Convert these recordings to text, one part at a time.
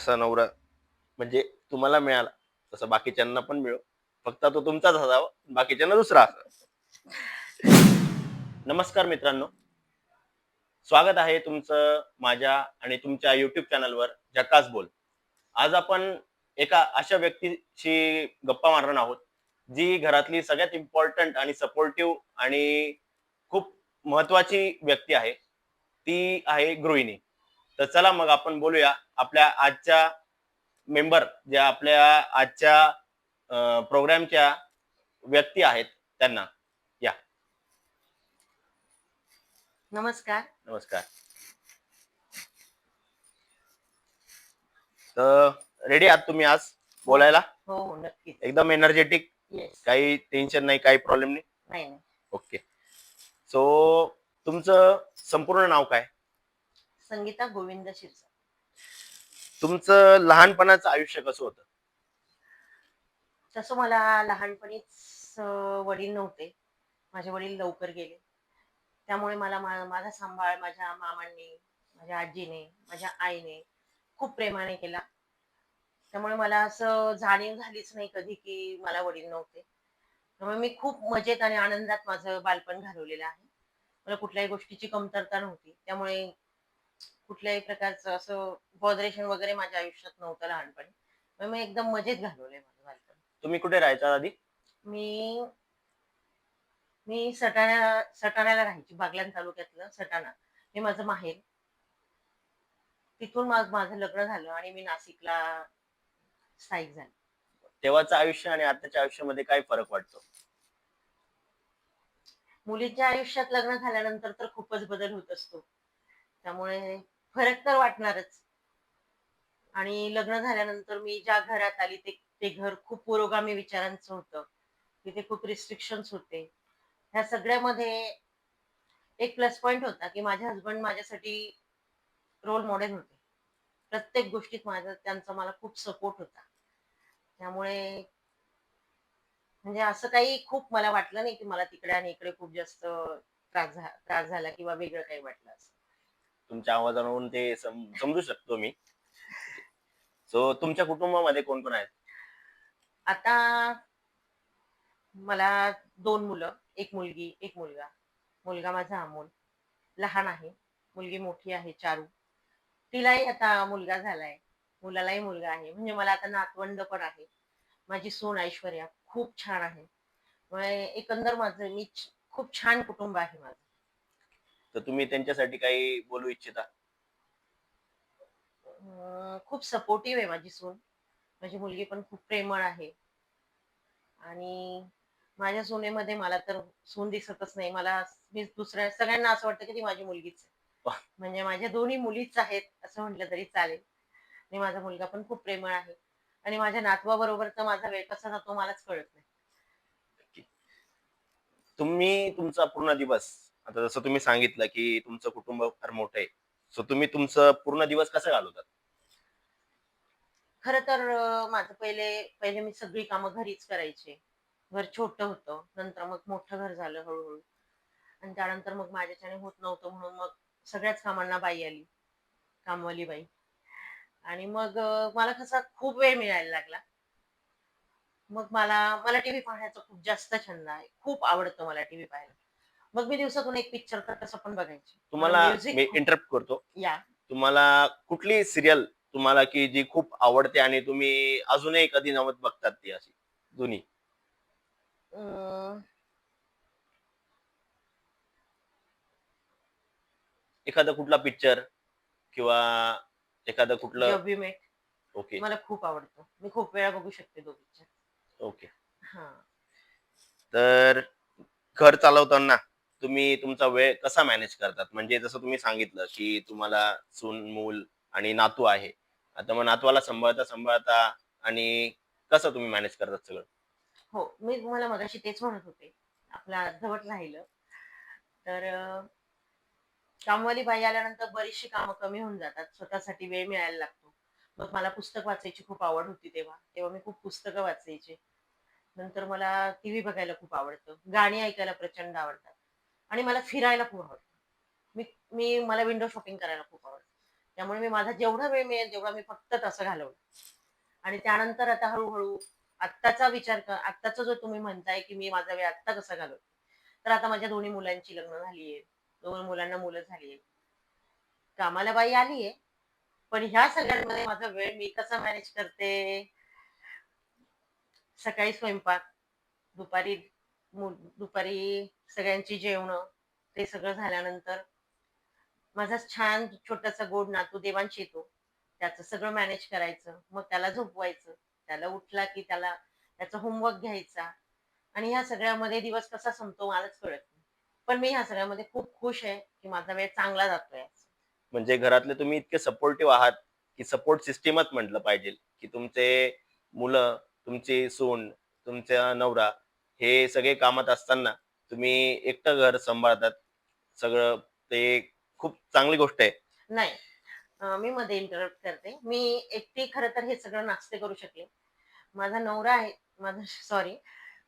असा नवरा म्हणजे तुम्हाला मिळाला तसं बाकीच्यांना पण मिळो, फक्त तो तुमचाच असावा, बाकीच्यांना दुसरा असावा. नमस्कार मित्रांनो, स्वागत आहे तुमचं माझ्या आणि तुमच्या युट्यूब चॅनलवर झकास बोल. आज आपण एका अशा व्यक्तीशी गप्पा मारणार आहोत, जी घरातली सगळ्यात इम्पॉर्टंट आणि सपोर्टिव्ह आणि खूप महत्वाची व्यक्ती आहे. ती आहे गृहिणी. तर चला मग आपण बोलूया आपल्या आजच्या मेंबर, ज्या आपल्या आजच्या प्रोग्रामच्या व्यक्ती आहेत त्यांना. या. नमस्कार. नमस्कार. तर रेडी आहात तुम्ही आज हो, बोलायला? हो, हो, नक्कीच. एकदम एनर्जेटिक, येस. काही टेन्शन नाही, काही प्रॉब्लेम नाही. नाही, नाही. ओके. सो तुमचं संपूर्ण नाव काय? संगीता गोविंद शिरसाट. तुमचं लहानपणाचं आयुष्य कसं होतं? तसं मला लहानपणीच वडील नव्हते. माझे वडील लवकर गेले. त्यामुळे मला माझा सांभाळ माझ्या मामांनी, माझ्या आजीने, माझ्या आईने खूप प्रेमाने केला. त्यामुळे मला असं जाणीव झालीच नाही कधी, की मला वडील नव्हते. त्यामुळे मी खूप मजेत आणि आनंदात माझं बालपण घालवलेलं आहे. मला कुठल्याही गोष्टीची कमतरता नव्हती. त्यामुळे कुठल्याही प्रकारचं असं बॉदरेशन वगैरे माझ्या आयुष्यात नव्हतं लहानपणी. मग मी एकदम मजेत घालवलंय माझं बालपण. तुम्ही कुठे राहायचा आधी? मी मी सटाण्याला राहायची. बागलाण तालुक्यातलं सटाणा. हे माझं माहेर. तिथून मग माझं लग्न झालं आणि मी नाशिकला स्थायिक झाले. तेव्हाचं आयुष्य आणि आताच्या आयुष्यामध्ये काय फरक वाटतो? मुलीच्या आयुष्यात लग्न झाल्यानंतर तर खूपच बदल होत असतो. त्यामुळे फरक तर वाटणारच. आणि लग्न झाल्यानंतर मी ज्या घरात आली ते ते घर खूप पुरोगामी विचारांचं होतं. तिथे खूप रिस्ट्रिक्शन्स होते. ह्या सगळ्यामध्ये एक प्लस पॉइंट होता, की माझे हसबंड माझ्यासाठी रोल मॉडेल होते. प्रत्येक गोष्टीत त्यांचा मला खूप सपोर्ट होता. त्यामुळे म्हणजे असं काही खूप मला वाटलं नाही, की मला तिकडे आणि इकडे खूप जास्त त्रास झाला किंवा वेगळं काही वाटलं असं. तुमच्या आवाजावरून ते समजू शकतो मी. सो तुमच्या कुटुंबामध्ये कोण कोण आहेत? आता मला 2 मुलं, 1 मुलगी, 1 मुलगा. मुलगा माझा अमोल लहान आहे. मुलगी मोठी आहे चारू. तिलाही आता मुलगा झालाय. मुलालाही मुलगा आहे. म्हणजे मला आता नातवंड पण आहे. माझी सून ऐश्वर्या खूप छान आहे. म्हणजे एकंदर माझं खूप छान कुटुंब आहे माझं. तर तुम्ही त्यांच्यासाठी काही बोलू इच्छिता? खूप सपोर्टिव्ह आहे माझी सून. माझी मुलगी पण खूप प्रेमळ आहे. आणि माझ्या सुनेमध्ये मला तर सून दिसतच नाही. मी दुसऱ्या सगळ्यांना असं वाटतं, की ती माझी मुलगीच आहे. म्हणजे माझ्या दोन्ही मुलीच आहेत असं म्हटलं तरी चालेल. आणि माझा मुलगा पण खूप प्रेमळ आहे. आणि माझ्या नातवाबरोबर तर माझा वेळ कसा जातो मलाच कळत नाही. तुम्ही तुमचा पूर्ण दिवस, आता जसं तुम्ही सांगितलं की तुमचं कुटुंब फार मोठं आहे, सो तुम्ही तुमचं पूर्ण दिवस कसं घालवतात? खरं तर माझं पहिले पहिले मी सगळी कामं घरीच करायचे. घर छोटं होतं. नंतर मग मोठं घर झालं हळू-हळू. आणि त्यानंतर मग माझ्याच्याने होत नव्हतं म्हणून मग सगळ्याच कामांना बाई आली. कामवाली बाई. आणि मग मला कसा खूप वेळ मिळायला लागला. मग मला मला टीव्ही पाहण्याचा खूप जास्त छंद आहे. खूप आवडतं मला टीव्ही पाहायला. मग मी दिवसातून एक पिक्चर तर कसं पण बघायचे. मला तुम्हाला म्युझिक मी खूप इंटरप्ट करतो. या तुम्हाला कुठली सिरियल तुम्हाला की जी खूप आवडते आणि तुम्ही अजूनही कधी नवत बघतात ती अशी जुनी? अ, एखादा कुठला पिक्चर किंवा एखादं कुठलं? जब वी मेट ओके. मला खूप आवडतो. मी खूप वेळा बघू शकते तो पिक्चर. ओके. हां. तर घर चालवताना तुम्ही तुमचा वेळ कसा मॅनेज करतात? म्हणजे जसं तुम्ही सांगितलं की तुम्हाला सून, मूल आणि नातू आहे. आता मग नातवाला सांभाळता आणि कसं तुम्ही मॅनेज करतात सगळं? हो, मी तुम्हाला मगाशी तेच म्हणत होते. आपलं अर्धवट राहिलं. तर कामवाली बाई आल्यानंतर बरीचशी कामं कमी होऊन जातात. स्वतःसाठी वेळ मिळायला लागतो. मग मला पुस्तक वाचायची खूप आवड होती तेव्हा. तेव्हा मी खूप पुस्तकं वाचायचे. नंतर मला टीव्ही बघायला खूप आवडतं. गाणी ऐकायला प्रचंड आवडतात. आणि मला फिरायला खूप आवडतं. मला विंडो शॉपिंग करायला खूप आवडतं. त्यामुळे मी माझा जेवढा वेळ मिळेल तेवढा मी फक्त तसं घालवलं. आणि त्यानंतर आता हळूहळू आत्ताचा जो तुम्ही म्हणताय की मी माझा वेळ आत्ता कसा घालवते, तर आता माझ्या दोन्ही मुलांची लग्न झालीये. 2 मुलांना मुलं झालीये. कामाला बाई आलीये. पण ह्या सगळ्यांमध्ये माझा वेळ मी कसा मॅनेज करते? सकाळी स्वयंपाक, दुपारी दुपारी सगळ्यांची जेवणं, ते सगळं झाल्यानंतर माझा छान छोटासा गोड नातू देवांश येतो. त्याचं सगळं मॅनेज करायचं. मग त्याला झोपवायचं. त्याला उठला की त्याला त्याचा होमवर्क घ्यायचा आणि ह्या सगळ्यामध्ये दिवस कसा संपतो मलाच कळत नाही. पण मी ह्या सगळ्यामध्ये खूप खुश आहे, की माझा वेळ चांगला जातोय. म्हणजे घरातले तुम्ही इतके सपोर्टिव्ह आहात की सपोर्ट सिस्टीमच म्हटलं पाहिजे, की तुमचे मुलं, तुमची सून, तुमचा नवरा हे सगळे कामात असताना तुम्ही एकटं घर सांभाळतात. सगळं ते खूप चांगली गोष्ट आहे. नाही, मी मध्ये इंटरप्ट करते. मी एकटी खरं तर हे सगळं नाश्ते करू शकले. माझा नवरा आहे, माझा सॉरी,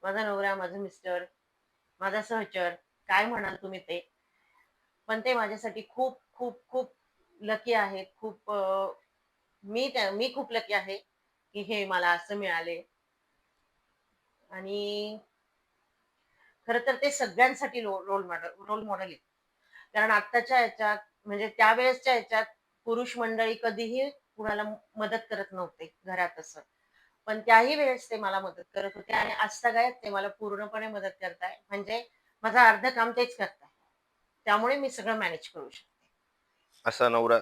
माझा नवरा, माझे मिस्टर, माझा सहचर, काय म्हणाल तुम्ही ते. पण ते माझ्यासाठी खूप, खूप, खूप लकी आहेत. मी खूप लकी आहे, की हे मला असं मिळाले. आणि खरं तर ते सगळ्यांसाठी रोल मॉडेल आहेत. कारण आत्ताच्या ह्याच्यात म्हणजे त्यावेळेसच्या ह्याच्यात पुरुष मंडळी कधीही कुणाला मदत करत नव्हते घरात असं. पण त्याही वेळेस ते मला मदत करत होते आणि आजतागायत ते मला पूर्णपणे मदत करताय. म्हणजे माझं अर्ध काम तेच करताय. त्यामुळे मी सगळं मॅनेज करू शकते. असा नवरा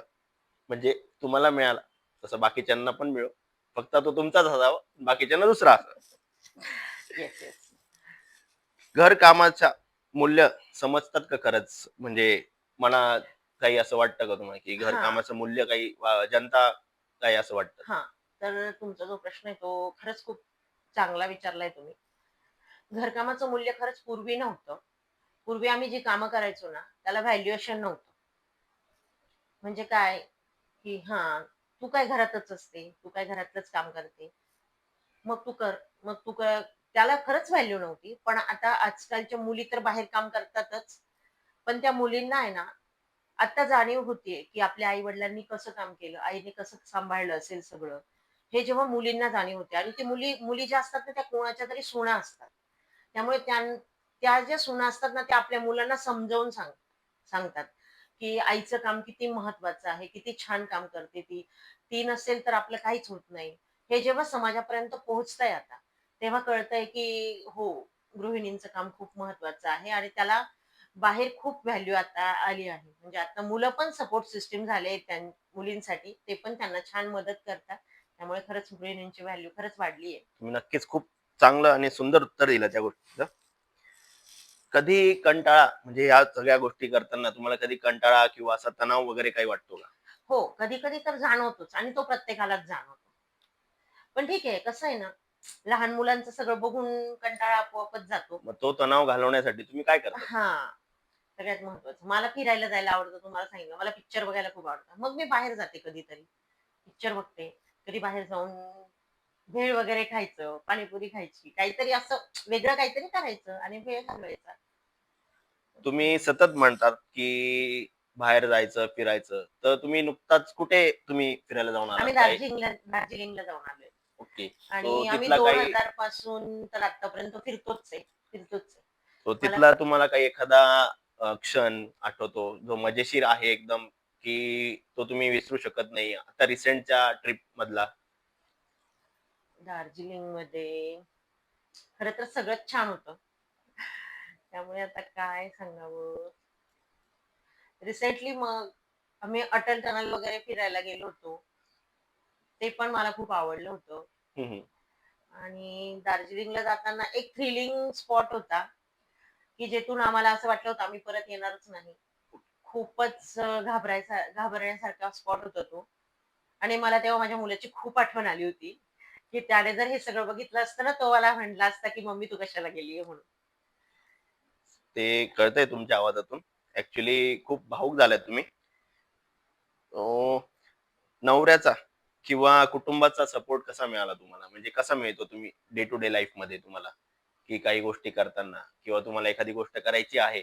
म्हणजे तुम्हाला मिळाला, तसं बाकीच्यांना पण मिळो. फक्त तो तुमचाच असावा, बाकीच्यांना दुसरा असावा. Yes, yes. घर कामाच्या मूल्य समजतात का खरंच? म्हणजे मला काही असं वाटतं का तुम्हाला, की घर हां, कामाचं मूल्य काही जनता काय असं वाटतं? हां. तर तुमचा जो प्रश्न आहे तो खरंच खूप चांगला विचारलाय तुम्ही. घरकामाचं मूल्य खरंच पूर्वी नव्हतं. पूर्वी आम्ही जी कामं करायचो ना, त्याला व्हॅल्युएशन नव्हतं. म्हणजे काय, की हां, तू काय घरातच असते, तू काय घरातलंच काम करते. मग तू कर, मग तू कर. त्याला खरंच व्हॅल्यू नव्हती. पण आता आजकालच्या मुली तर बाहेर काम करतातच. पण त्या मुलींना आहे ना, आता जाणीव होतीये, की आपल्या आई-वडिलांनी कसं काम केलं, आईने कसं सांभाळलं असेल सगळं. हे जेव्हा मुलींना जाणीव होते आणि ते मुली मुली ज्या असतात ना, त्या कोणाच्या तरी सुना असतात. त्यामुळे त्या ज्या सुना असतात ना, त्या आपल्या मुलांना समजावून सांगतात, की आईचं काम किती महत्वाचं आहे, किती छान काम करते ती. ती नसेल तर आपलं काहीच होत नाही. हे जेव्हा समाजापर्यंत पोहोचतंय आता, तेव्हा कळतंय, की हो, गृहिणींचं काम खूप महत्वाचं आहे आणि त्याला बाहेर खूप व्हॅल्यू आता आली आहे. म्हणजे आता मुलं पण सपोर्ट सिस्टम झाले मुलींसाठी. ते पण त्यांना छान मदत करतात. त्यामुळे खरंच गृहिणींची व्हॅल्यू खरंच वाढली आहे. तुम्ही नक्कीच खूप चांगलं आणि सुंदर उत्तर दिलं त्या गोष्टीचं. कधी कंटाळा म्हणजे या सगळ्या गोष्टी करताना तुम्हाला कधी कंटाळा किंवा असा तणाव वगैरे काही वाटतो का? हो, कधी-कधी तर जाणवतोच आणि तो प्रत्येकालाच जाणवतो. पण ठीक आहे, कसं आहे ना, लहान मुलांचं सगळं बघून कंटाळा आपोआपच जातो. मग तो तणाव घालवण्यासाठी तुम्ही काय करता? हां, सगळ्यात महत्वाचं. मला फिरायला जायला आवडतं, तुम्हाला सांगितलं. मला पिक्चर बघायला खूप आवडतं. मग मी बाहेर जाते कधीतरी. पिक्चर बघते. कधी बाहेर जाऊन भेळ वगैरे खायचं, पाणीपुरी खायची, काहीतरी असं वेगळं काहीतरी करायचं आणि वेळ घालवायचा. तुम्ही सतत म्हणतात, की बाहेर जायचं, फिरायचं. तर तुम्ही नुकताच कुठे तुम्ही फिरायला जाऊन आलात आम्ही काय? दार्जिलिंगला जाऊन आलोय. ओके. तो आणि आम्ही तिथला काही 2000 पासून तर आत्तापर्यंत फिरतोच आहे. तो मला तिथला तुम्हाला काही एखादा क्षण आठवतो, जो मजेशीर आहे एकदम, की तो तुम्ही विसरू शकत नाही आता रिसेंटच्या ट्रिप मधला? दार्जिलिंगमध्ये खरं तर सगळंच छान होतं. त्यामुळे आता काय सांगावं? रिसेंटली मग आम्ही अटल टनल वगैरे फिरायला गेलो होतो. ते पण मला खूप आवडलं होतं. हं, हं. आणि दार्जिलिंगला जाताना एक थ्रिलिंग स्पॉट होता, की जेथून आम्हाला असं वाटलं होतं आम्ही परत येणारच नाही. खूपच घाबरण्यासारखा स्पॉट होता तो. आणि मला तेव्हा माझ्या मुलाची खूप आठवण आली होती, की त्याने जर हे सगळं बघितलं असतं ना, तो मला म्हटला असता, की "मम्मी तू कशाला गेलीये?" म्हणून. ते कळतंय तुमच्या आवाजातून. ॲक्चुअली खूप भावुक झालात तुम्ही. अ, नवऱ्याचा किंवा कुटुंबाचा सपोर्ट कसा मिळाला तुम्हाला? म्हणजे कसा मिळतो तुम्ही डे टू डे लाईफमध्ये तुम्हाला? की काही गोष्टी करताना किंवा तुम्हाला एखादी गोष्ट करायची आहे,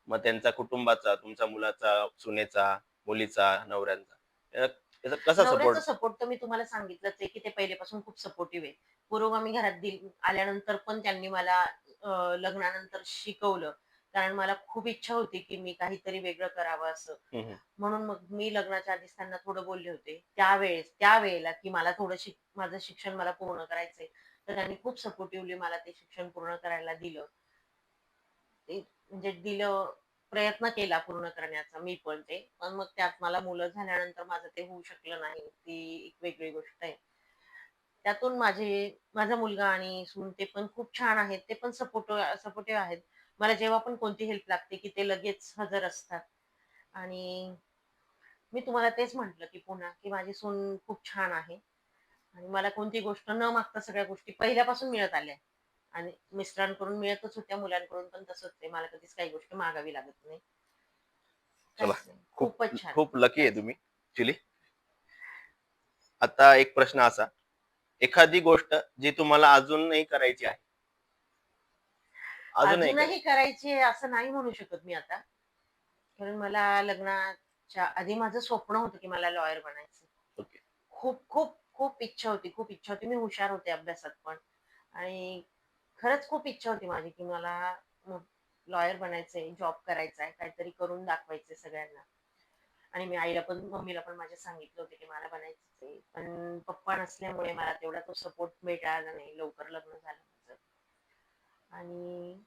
मग त्यांचा कुटुंबाचा, तुमच्या मुलाचा, सुनेचा, मुलीचा, नवऱ्यांचा. याचा कसा सपोर्ट? नवऱ्याचा सपोर्ट तर मी तुम्हाला सांगितलंच आहे, की ते पहिलेपासून खूप सपोर्टिव्ह आहे. पुरोगामी घरात आल्यानंतर पण त्यांनी मला लग्नानंतर शिकवलं. कारण मला खूप इच्छा होती, की मी काहीतरी वेगळं करावं असं. म्हणून मग मी लग्नाच्या आधीच त्यांना थोडं बोलले होते. त्यावेळेला, की मला थोडं माझं शिक्षण मला पूर्ण करायचंय. तर त्यांनी खूप सपोर्टिव्हली मला ते शिक्षण पूर्ण करायला दिलं. ते म्हणजे दिलं, प्रयत्न केला पूर्ण करण्याचा मी पण ते. पण मग त्यात मला मुलं झाल्यानंतर माझं ते होऊ शकलं नाही. ती एक वेगळी गोष्ट आहे. त्यातून माझा मुलगा आणि सून ते पण खूप छान आहेत. ते पण सपोर्टिव्ह आहेत. मला जेव्हा पण कोणती हेल्प लागते, की ते लगेच हजर असतात. आणि मी तुम्हाला तेच म्हटलं, की पुन्हा, की माझी सून खूप छान आहे. आणि मला कोणती गोष्ट न मागता सगळ्या गोष्टी पहिल्यापासून मिळत आल्या. आणि मिस्टरांकडून मिळतच होत्या, मुलांकडून पण तसंच आहे. मला कधीच काही गोष्ट मागावी लागत नाही. चला, काहीच नाही. खूप खूपच छान. खूप लकी आहे काहीच तुम्ही ऍक्च्युली. आता एक प्रश्न असा, एखादी गोष्ट जी तुम्हाला अजूनही करायची आहे, अजूनही अजूनही करायची. करायची आहे असं नाही म्हणू शकत मी आता. कारण मला लग्नाच्या आधी माझं स्वप्न होतं, की मला लॉयर बनायचं. ओके. खूप, खूप, खूप इच्छा होती, खूप इच्छा होती. मी हुशार होते अभ्यासात पण. आणि खरंच खूप इच्छा होती माझी, की मला लॉयर बनायचंय, जॉब करायचा आहे, काहीतरी करून दाखवायचंय सगळ्यांना. आणि मी आईला पण, मम्मीला पण माझ्या सांगितलं होतं, की मला बनायचंच आहे. पण पप्पा नसल्यामुळे मला तेवढा तो सपोर्ट मिळाला नाही. लवकर लग्न झालं माझं. आणि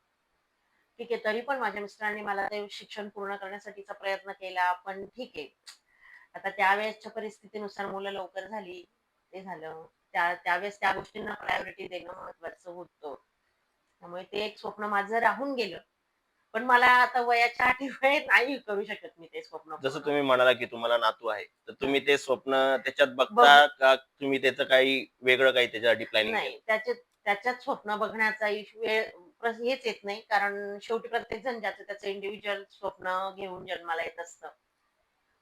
ठीक आहे, तरी पण माझ्या मिस्टरांनी मला ते शिक्षण पूर्ण करण्यासाठीचा प्रयत्न केला. पण ठीक आहे. आता त्यावेळेसच्या परिस्थितीनुसार मुलं लवकर झाली, ते झालं. त्यावेळेस त्या गोष्टींना प्रायोरिटी देणं महत्वाचं होतं. त्यामुळे ते एक स्वप्न माझं राहून गेलं. पण मला आता वयाच्या अटीवर नाही करू शकत मी ते स्वप्न जसं पूर्ण. तुम्ही म्हणाला की तुम्हाला नातू आहे, तर हां. तुम्ही ते स्वप्न त्याच्यात बघ बघता का तुम्ही त्याचं काही वेगळं काही त्याच्यासाठी प्लॅनिंग केलं? नाही, त्याच्यात स्वप्न बघण्याचा वेळ हेच येत नाही. कारण शेवटी प्रत्येक जण ज्याचं त्याचं इंडिव्हिज्युअल स्वप्न घेऊन जन्माला येत असतं.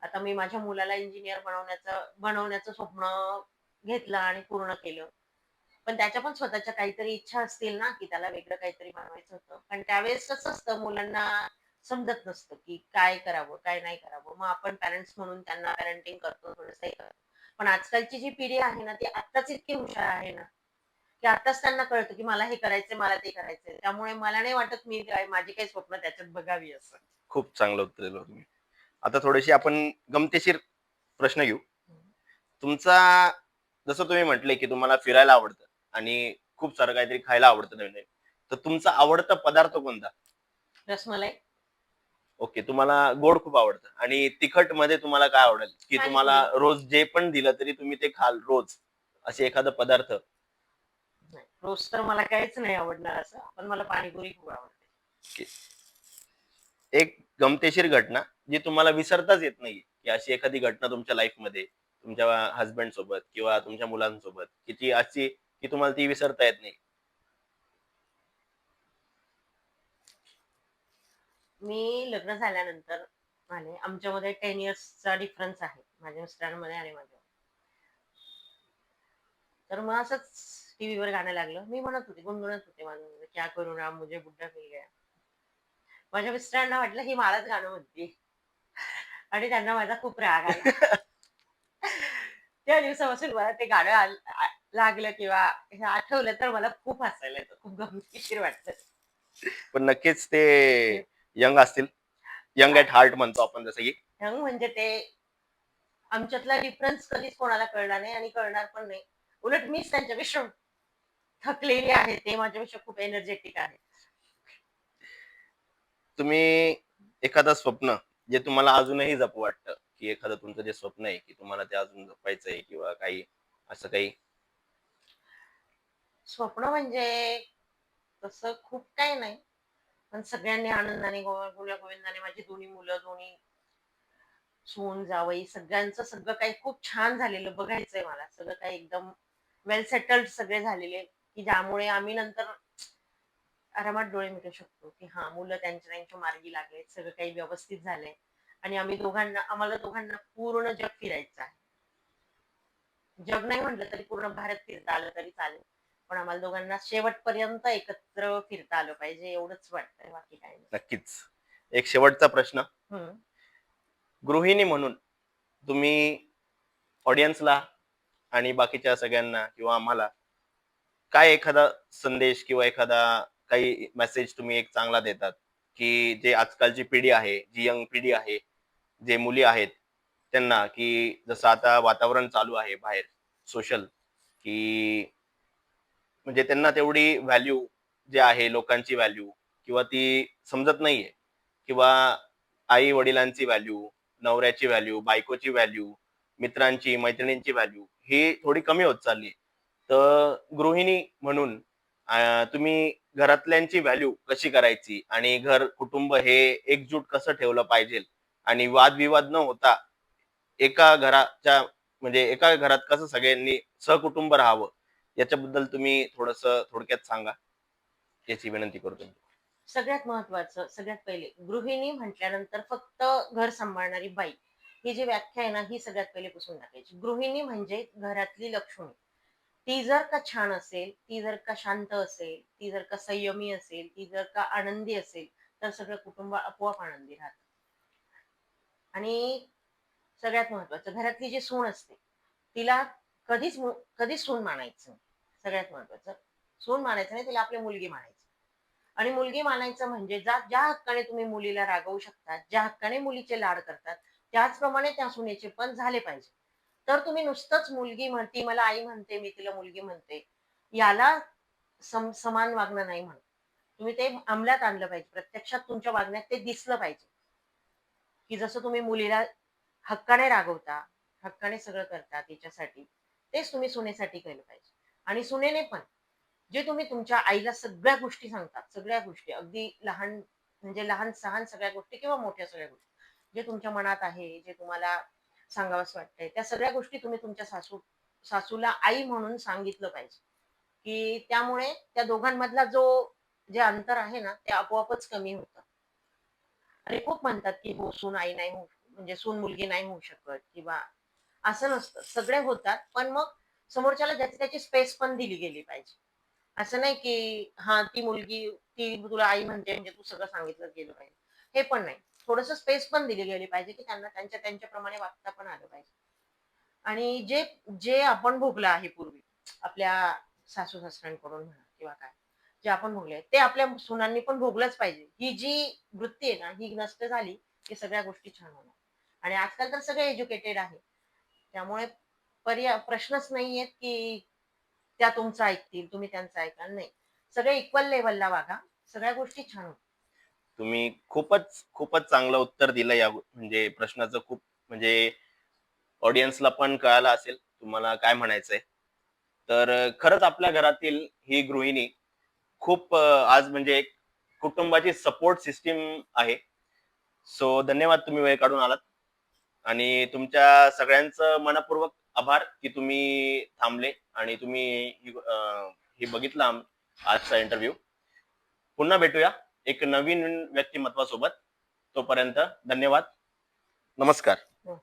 आता मी माझ्या मुलाला इंजिनियर बनवण्याचं स्वप्न घेतलं आणि पूर्ण केलं. पण त्याच्या पण स्वतःच्या काहीतरी इच्छा असतील ना, की त्याला वेगळं काहीतरी बनवायचं होतं. पण त्यावेळेस कसं असतं, मुलांना समजत नसतं, की काय करावं, काय नाही करावं. मग आपण पॅरेंट्स म्हणून त्यांना पॅरेंटिंग करतो, थोडंसं हे करतो. पण आजकालची जी पिढी आहे ना, ती आत्ताच इतकी हुशार आहे ना, की आत्ताच त्यांना कळतं, की मला हे करायचंय, मला ते करायचंय. त्यामुळे मला नाही वाटत मी माझी काही स्वप्न त्याच्यात बघावी असं. खूप चांगलं उत्तर दिलं तुम्ही. आता थोडीशी आपण गमतीशीर प्रश्न घेऊ. तुमचा, जसं तुम्ही म्हटले की तुम्हाला फिरायला आवडतं आणि खूप सारं काहीतरी खायला आवडतं नवीन नवीन, तर तुमचा आवडता पदार्थ कोणता? रसमलाई, ओके, तुम्हाला गोड खूप आवडतं आणि तिखट मध्ये तुम्हाला काय आवडेल, की तुम्हाला पाणीपुरी. रोज जे पण दिलं तरी तुम्ही ते खाल रोज, असे एखादा पदार्थ? नाही, रोज तर मला काहीच नाही आवडणार असं. पण मला पाणीपुरी खूप आवडते. की एक गमतीशीर घटना जी तुम्हाला विसरताच येत नाही, की अशी एखादी घटना तुमच्या लाईफ मध्ये तुमच्या हस्बंड सोबत किंवा तुमच्या मुलांसोबत, की ती अशी की तुम्हाला ती विसरता येत नाही? मी लग्न झाल्यानंतर आमच्यामध्ये 10 इयर्सचा डिफरन्स आहे. माझ्या मिस्टरांमध्ये आणि माझ्यामध्ये. तर मग असंच टीव्हीवर गाणं लागलं. मी म्हणत होते, गुणगुणत होते माझं, क्या करू राम मुझे बुड्ढा मिल गया. माझ्या मिस्टरांना वाटलं ही मलाच गाणं म्हणते आणि त्यांना माझा खूप राग आला. त्या दिवसापासून मला ते गाणं लागलं किंवा हे आठवलं तर मला खूप हसायला येतं. खूप गमतीशीर वाटतं. पण नक्कीच ते यंग असतील, यंग ऍट हार्ट म्हणतो आपण, जसं की. यंग म्हणजे ते आमच्यातला डिफरन्स कधीच कोणाला कळला नाही आणि कळणार पण नाही. उलट मीच त्यांच्यापेक्षा थकलेली आहे. ते माझ्यापेक्षा खूप एनर्जेटिक आहे. तुम्ही एखादं स्वप्न जे तुम्हाला अजूनही जपू वाटतं, की एखादं तुमचं जे स्वप्न आहे की तुम्हाला ते अजून जपायचंय किंवा काही असं काही? स्वप्न म्हणजे तसं खूप काही नाही. पण सगळ्यांनी आनंदाने गुण्यागोविंदाने माझी दोन्ही मुलं, दोन्ही सून, जावई सगळ्यांचं सगळं काही खूप छान झालेलं बघायचंय मला. सगळं काही एकदम वेल सेटल्ड सगळे झालेले, की ज्यामुळे आम्ही नंतर आरामात डोळे मिटू शकतो, की हां, मुलं त्यांच्या त्यांच्या मार्गी लागलेत. सगळं काही व्यवस्थित झालंय आणि आम्हाला दोघांना पूर्ण जग फिरायचं आहे. जग नाही म्हटलं तरी पूर्ण भारत फिरता आलं तरी चालेल. पण आम्हाला दोघांना शेवटपर्यंत एकत्र फिरता आलं पाहिजे एवढंच वाटतंय, बाकी काही नाही. नक्कीच. एक शेवटचा प्रश्न. हं. गृहिणी म्हणून तुम्ही ऑडियन्सला आणि बाकीच्या सगळ्यांना किंवा आम्हाला काय एखादा संदेश किंवा एखादा काही मेसेज तुम्ही एक चांगला देतात, की जे आजकालची पिढी आहे, जी यंग पिढी आहे, जे मुली आहेत त्यांना, की जसं आता वातावरण चालू आहे बाहेर सोशल, की म्हणजे त्यांना तेवढी व्हॅल्यू जे आहे लोकांची व्हॅल्यू किंवा ती समजत नाहीये, किंवा आई वडिलांची व्हॅल्यू, नवऱ्याची व्हॅल्यू, बायकोची व्हॅल्यू, मित्रांची मैत्रिणींची व्हॅल्यू ही थोडी कमी होत चालली. तर गृहिणी म्हणून तुम्ही घरातल्यांची व्हॅल्यू कशी करायची आणि घर कुटुंब हे एकजूट कसं ठेवलं पाहिजे आणि वादविवाद न होता एका घराच्या म्हणजे एका घरात कसं सगळ्यांनी सहकुटुंब राहावं, याच्याबद्दल तुम्ही थोडस थोडक्यात सांगा, याची विनंती करतो मी. सगळ्यात महत्वाचं, सगळ्यात पहिले गृहिणी म्हटल्यानंतर फक्त घर सांभाळणारी बाई, ही जी व्याख्या आहे ना, ही सगळ्यात पहिले पुसून टाकायची. गृहिणी म्हणजे घरातली लक्ष्मी. ती जर का छान असेल, ती जर का शांत असेल, ती जर का संयमी असेल, ती जर का आनंदी असेल, तर सगळं कुटुंब आपोआप आनंदी राहतं. आणि सगळ्यात महत्वाचं, घरातली जी सून असते, तिला कधीच सून मानायचं नाही. सगळ्यात महत्वाचं, सून मानायचं नाही, तिला आपली मुलगी मानायचं. आणि मुलगी मानायचं म्हणजे ज्या हक्काने तुम्ही मुलीला रागवू शकता, ज्या हक्काने मुलीचे लाड करतात, त्याचप्रमाणे त्या सुनेचे पण झाले पाहिजे. तर तुम्ही नुसतंच मुलगी म्हणती, मला आई म्हणते, मी तिला मुलगी म्हणते, याला समान वागणं नाही म्हणत. तुम्ही ते अंमलात आणलं पाहिजे. प्रत्यक्षात तुमच्या वागण्यात ते दिसलं पाहिजे, की जसं तुम्ही मुलीला हक्काने रागवता, हक्काने सगळं करता तिच्यासाठी, तेच तुम्ही सुनेसाठी केलं पाहिजे. आणि सुनेने पण जे तुम्ही तुमच्या आईला सगळ्या गोष्टी सांगता, सगळ्या गोष्टी अगदी लहान, म्हणजे लहान सहान सगळ्या गोष्टी किंवा मोठ्या सगळ्या गोष्टी, जे तुमच्या मनात आहे, जे तुम्हाला सांगावंसं वाटतंय, त्या सगळ्या गोष्टी तुम्ही तुमच्या सासूला आई म्हणून सांगितलं पाहिजे. की त्यामुळे त्या दोघांमधला जे अंतर आहे ना, ते आपोआपच कमी होतं. आणि खूप म्हणतात की हो, सून आई नाही होऊ, म्हणजे सून मुलगी नाही होऊ शकत, किंवा असं नसतं. सगळे होतात, पण मग समोरच्याला ज्याची त्याची स्पेस पण दिली गेली पाहिजे. असं नाही की हा, ती मुलगी, ती तुला आई म्हणते म्हणजे तू सगळं सांगितलं गेलं पाहिजे, हे पण नाही. थोडस स्पेस पण दिली गेली पाहिजे, की त्यांना त्यांच्याप्रमाणे वागता पण आलं पाहिजे. आणि जे जे आपण भोगलं आहे पूर्वी, आपल्या सासू सासऱ्यांकडून म्हणा किंवा काय, जे आपण भोगले ते आपल्या सुनांनी पण भोगलंच पाहिजे. ही जी वृत्ती आहे ना, ही नष्ट झाली की सगळ्या गोष्टी छान होणार. आणि आजकाल तर सगळे एज्युकेटेड आहे, त्यामुळे प्रश्नच नाहीयेत की त्या तुमचं ऐकतील, तुम्ही त्यांचं ऐकाल, नाही. सगळे इक्वल लेवलला वागा, सगळ्या गोष्टी छान होतील. तुम्ही खूपच खूपच चांगलं उत्तर दिलं या म्हणजे प्रश्नाचं. खूप म्हणजे ऑडियन्सला पण कळालं असेल तुम्हाला काय म्हणायचंय. तर खरंच आपल्या घरातील ही गृहिणी खूप आज म्हणजे एक कुटुंबाची सपोर्ट सिस्टीम आहे. सो धन्यवाद, तुम्ही वेळ काढून आलात आणि तुमच्या सगळ्यांचं मनपूर्वक आभार की तुम्ही थांबले आणि तुम्ही ही बघितला आजचा इंटरव्ह्यू. पुन्हा भेटूया एक नवीन व्यक्तिमत्वासोबत. तोपर्यंत धन्यवाद. नमस्कार. हो.